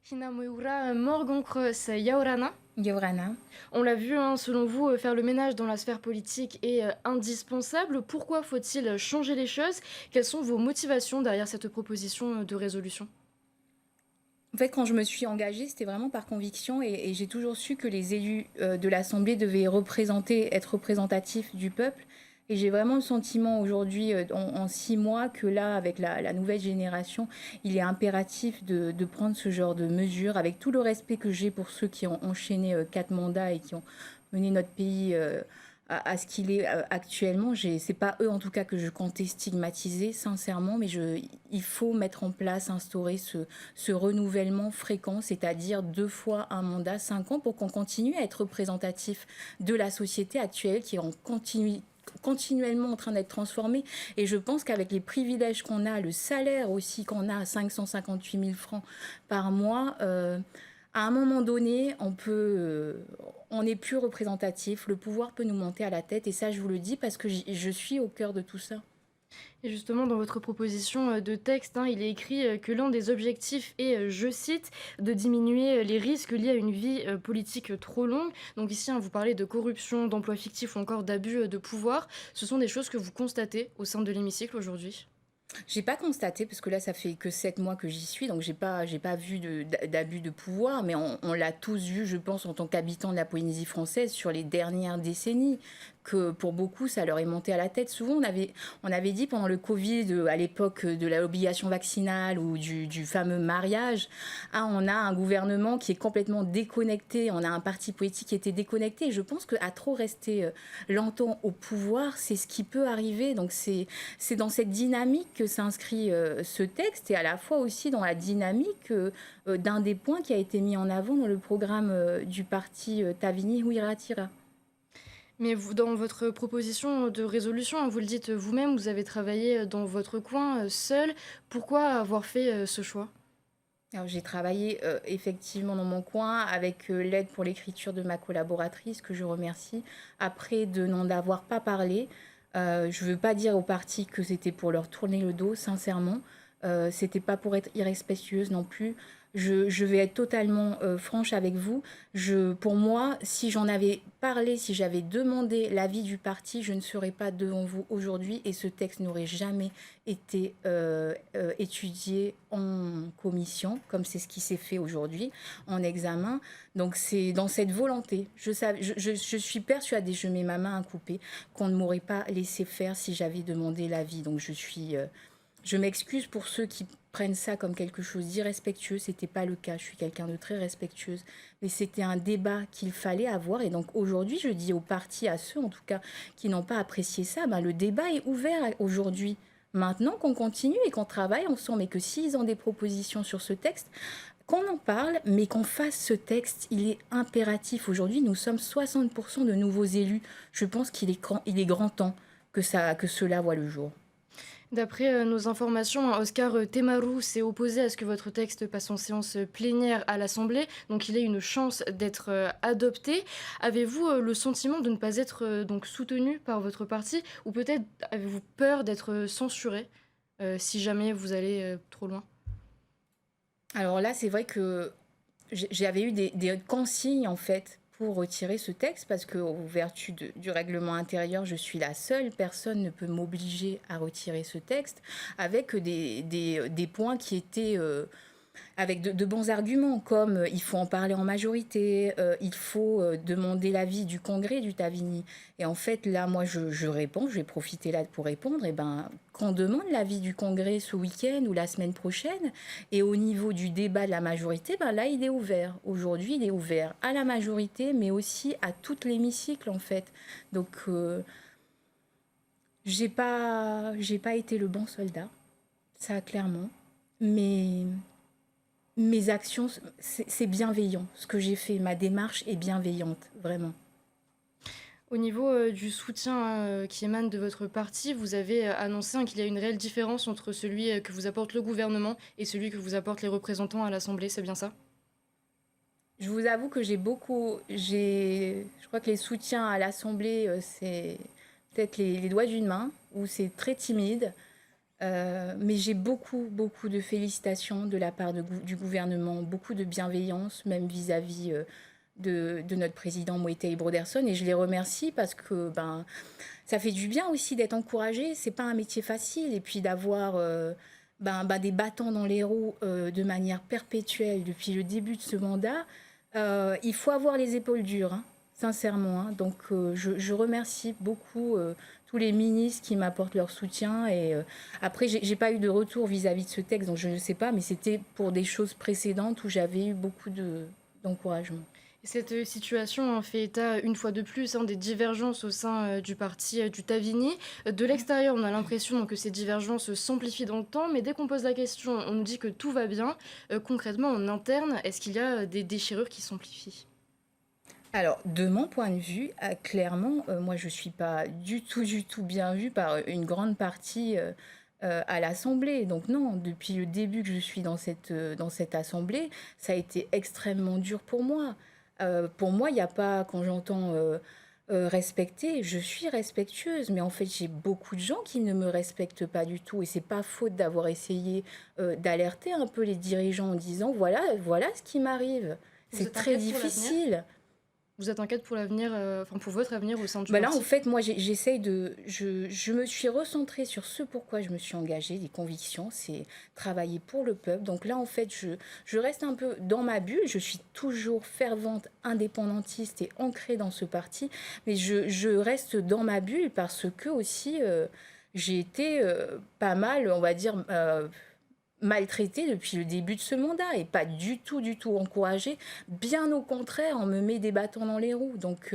Kinamoura Morgonkreus Yaorana. Yorana. On l'a vu, hein, selon vous, faire le ménage dans la sphère politique est indispensable. Pourquoi faut-il changer les choses? Quelles sont vos motivations derrière cette proposition de résolution? En fait, quand je me suis engagée, c'était vraiment par conviction et j'ai toujours su que les élus de l'Assemblée devaient être représentatifs du peuple. Et j'ai vraiment le sentiment aujourd'hui, en 6 mois, que là, avec la nouvelle génération, il est impératif de prendre ce genre de mesures, avec tout le respect que j'ai pour ceux qui ont enchaîné 4 mandats et qui ont mené notre pays à ce qu'il est actuellement. C'est pas eux en tout cas que je comptais stigmatiser sincèrement, mais il faut mettre en place, instaurer ce renouvellement fréquent, c'est-à-dire 2 fois un mandat, 5 ans, pour qu'on continue à être représentatif de la société actuelle qui est en continuellement en train d'être transformée. Et je pense qu'avec les privilèges qu'on a, le salaire aussi qu'on a, 558 000 francs par mois, à un moment donné, on n'est plus représentatif, le pouvoir peut nous monter à la tête, et ça je vous le dis parce que je suis au cœur de tout ça. Et justement, dans votre proposition de texte, hein, il est écrit que l'un des objectifs est, je cite, de diminuer les risques liés à une vie politique trop longue. Donc ici, hein, vous parlez de corruption, d'emploi fictif ou encore d'abus de pouvoir. Ce sont des choses que vous constatez au sein de l'hémicycle aujourd'hui? J'ai pas constaté, parce que là, ça fait que 7 mois que j'y suis, donc j'ai pas vu d'abus de pouvoir, mais on l'a tous vu, je pense, en tant qu'habitants de la Polynésie française sur les dernières décennies, que pour beaucoup, ça leur est monté à la tête. Souvent, on avait dit pendant le Covid, à l'époque de l'obligation vaccinale ou du fameux mariage, ah, on a un gouvernement qui est complètement déconnecté, on a un parti politique qui était déconnecté. Et je pense qu'à trop rester longtemps au pouvoir, c'est ce qui peut arriver. Donc c'est dans cette dynamique que s'inscrit ce texte, et à la fois aussi dans la dynamique d'un des points qui a été mis en avant dans le programme du parti Tavini Huiratira. Mais vous, dans votre proposition de résolution, hein, vous le dites vous-même, vous avez travaillé dans votre coin seul. Pourquoi avoir fait ce choix? Alors, j'ai travaillé effectivement dans mon coin avec l'aide pour l'écriture de ma collaboratrice, que je remercie, après de n'en avoir pas parlé. Je ne veux pas dire au parti que c'était pour leur tourner le dos, sincèrement. C'était pas pour être irrespectueuse non plus. Je vais être totalement franche avec vous. Pour moi, si j'en avais parlé, si j'avais demandé l'avis du parti, je ne serais pas devant vous aujourd'hui, et ce texte n'aurait jamais été étudié en commission, comme c'est ce qui s'est fait aujourd'hui, en examen. Donc c'est dans cette volonté. Je suis persuadée, je mets ma main à couper, qu'on ne m'aurait pas laissé faire si j'avais demandé l'avis. Donc je m'excuse pour ceux qui prennent ça comme quelque chose d'irrespectueux. C'était pas le cas. Je suis quelqu'un de très respectueuse, mais c'était un débat qu'il fallait avoir. Et donc aujourd'hui, je dis aux partis, à ceux en tout cas qui n'ont pas apprécié ça, ben, le débat est ouvert aujourd'hui. Maintenant qu'on continue et qu'on travaille ensemble, et que s'ils ont des propositions sur ce texte, qu'on en parle, mais qu'on fasse ce texte. Il est impératif. Aujourd'hui, nous sommes 60% de nouveaux élus. Je pense il est grand temps que cela voit le jour. D'après nos informations, hein, Oscar Temaru s'est opposé à ce que votre texte passe en séance plénière à l'Assemblée, donc il a une chance d'être adopté. Avez-vous le sentiment de ne pas être donc soutenu par votre parti, ou peut-être avez-vous peur d'être censuré si jamais vous allez trop loin? Alors là, c'est vrai que j'avais eu des consignes en fait pour retirer ce texte, parce que, au vertu du règlement intérieur, je suis la seule personne ne peut m'obliger à retirer ce texte, avec des points qui étaient avec de bons arguments, comme il faut en parler en majorité, il faut demander l'avis du congrès du Tavini. Et en fait, là, moi, je réponds, je vais profiter là pour répondre, et ben, qu'on demande l'avis du congrès ce week-end ou la semaine prochaine. Et au niveau du débat de la majorité, ben là, il est ouvert. Aujourd'hui, il est ouvert à la majorité, mais aussi à tout l'hémicycle, en fait. Donc, j'ai pas été le bon soldat, ça, clairement. Mais mes actions, c'est bienveillant. Ce que j'ai fait, ma démarche est bienveillante, vraiment. Au niveau du soutien qui émane de votre parti, vous avez annoncé, hein, qu'il y a une réelle différence entre celui que vous apporte le gouvernement et celui que vous apportent les représentants à l'Assemblée, c'est bien ça? Je vous avoue que je crois que les soutiens à l'Assemblée, c'est peut-être les doigts d'une main, où c'est très timide. Mais j'ai beaucoup, beaucoup de félicitations de la part du gouvernement, beaucoup de bienveillance, même vis-à-vis de notre président Moïse Broderson. Et je les remercie parce que ben, ça fait du bien aussi d'être encouragé. C'est pas un métier facile. Et puis d'avoir des bâtons dans les roues de manière perpétuelle depuis le début de ce mandat. Il faut avoir les épaules dures, hein, sincèrement, hein. Donc je remercie beaucoup tous les ministres qui m'apportent leur soutien. Et après, j'ai pas eu de retour vis-à-vis de ce texte, donc je ne sais pas, mais c'était pour des choses précédentes où j'avais eu beaucoup d'encouragement. Cette situation fait état, une fois de plus, des divergences au sein du parti du Tavini. De l'extérieur, on a l'impression que ces divergences s'amplifient dans le temps, mais dès qu'on pose la question, on nous dit que tout va bien. Concrètement, en interne, est-ce qu'il y a des déchirures qui s'amplifient? Alors, de mon point de vue, clairement, moi, je ne suis pas du tout bien vue par une grande partie à l'Assemblée. Donc non, depuis le début que je suis dans cette Assemblée, ça a été extrêmement dur pour moi, il n'y a pas, quand j'entends respecter, je suis respectueuse, mais en fait, j'ai beaucoup de gens qui ne me respectent pas du tout. Et c'est pas faute d'avoir essayé d'alerter un peu les dirigeants en disant, voilà, voilà ce qui m'arrive. Vous C'est êtes très inquiète pour l'avenir? difficile. Vous êtes inquiète pour l'avenir, pour votre avenir au sein du Bah là, en parti? fait, moi, j'essaye de. Je me suis recentrée sur ce pourquoi je me suis engagée, des convictions, c'est travailler pour le peuple. Donc là, en fait, je reste un peu dans ma bulle. Je suis toujours fervente, indépendantiste et ancrée dans ce parti. Mais je reste dans ma bulle parce que aussi, j'ai été pas mal, on va dire, maltraitée depuis le début de ce mandat et pas du tout encouragée. Bien au contraire, on me met des bâtons dans les roues. Donc.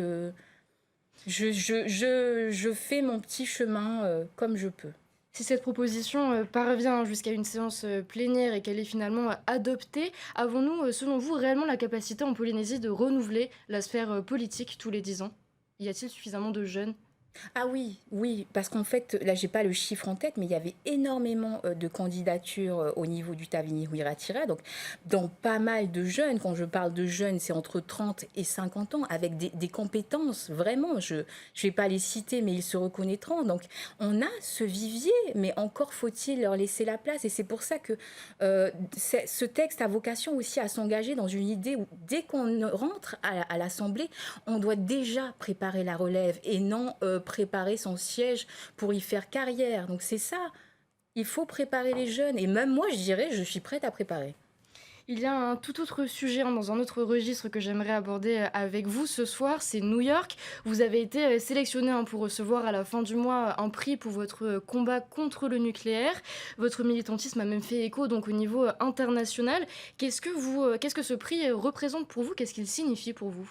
Je fais mon petit chemin comme je peux. Si cette proposition parvient jusqu'à une séance plénière et qu'elle est finalement adoptée, avons-nous, selon vous, réellement la capacité en Polynésie de renouveler la sphère politique tous les 10 ans? Y a-t-il suffisamment de jeunes? Ah oui, oui, parce qu'en fait, là, j'ai pas le chiffre en tête, mais il y avait énormément de candidatures au niveau du Tavini Huiratirá. Donc, dans pas mal de jeunes, quand je parle de jeunes, c'est entre 30 et 50 ans, avec des compétences, vraiment. Je vais pas les citer, mais ils se reconnaîtront. Donc, on a ce vivier, mais encore faut-il leur laisser la place. Et c'est pour ça que ce texte a vocation aussi à s'engager dans une idée où, dès qu'on rentre à l'Assemblée, on doit déjà préparer la relève et non préparer son siège pour y faire carrière. Donc c'est ça, il faut préparer les jeunes. Et même moi, je dirais, je suis prête à préparer. Il y a un tout autre sujet dans un autre registre que j'aimerais aborder avec vous ce soir, c'est New York. Vous avez été sélectionné pour recevoir à la fin du mois un prix pour votre combat contre le nucléaire. Votre militantisme a même fait écho donc au niveau international. Qu'est-ce que ce prix représente pour vous? Qu'est-ce qu'il signifie pour vous?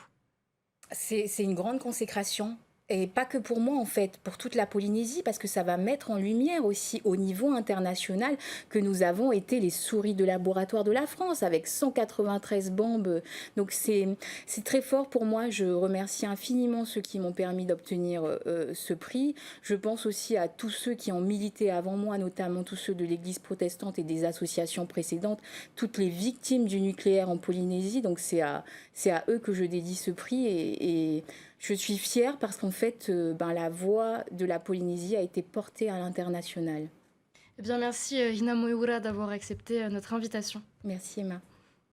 C'est une grande consécration. Et pas que pour moi, en fait, pour toute la Polynésie, parce que ça va mettre en lumière aussi au niveau international que nous avons été les souris de laboratoire de la France avec 193 bombes. Donc c'est très fort pour moi. Je remercie infiniment ceux qui m'ont permis d'obtenir ce prix. Je pense aussi à tous ceux qui ont milité avant moi, notamment tous ceux de l'Église protestante et des associations précédentes, toutes les victimes du nucléaire en Polynésie. Donc c'est à eux que je dédie ce prix et je suis fière parce qu'en fait, la voix de la Polynésie a été portée à l'international. Eh bien, merci Hina Moeura d'avoir accepté notre invitation. Merci Emma.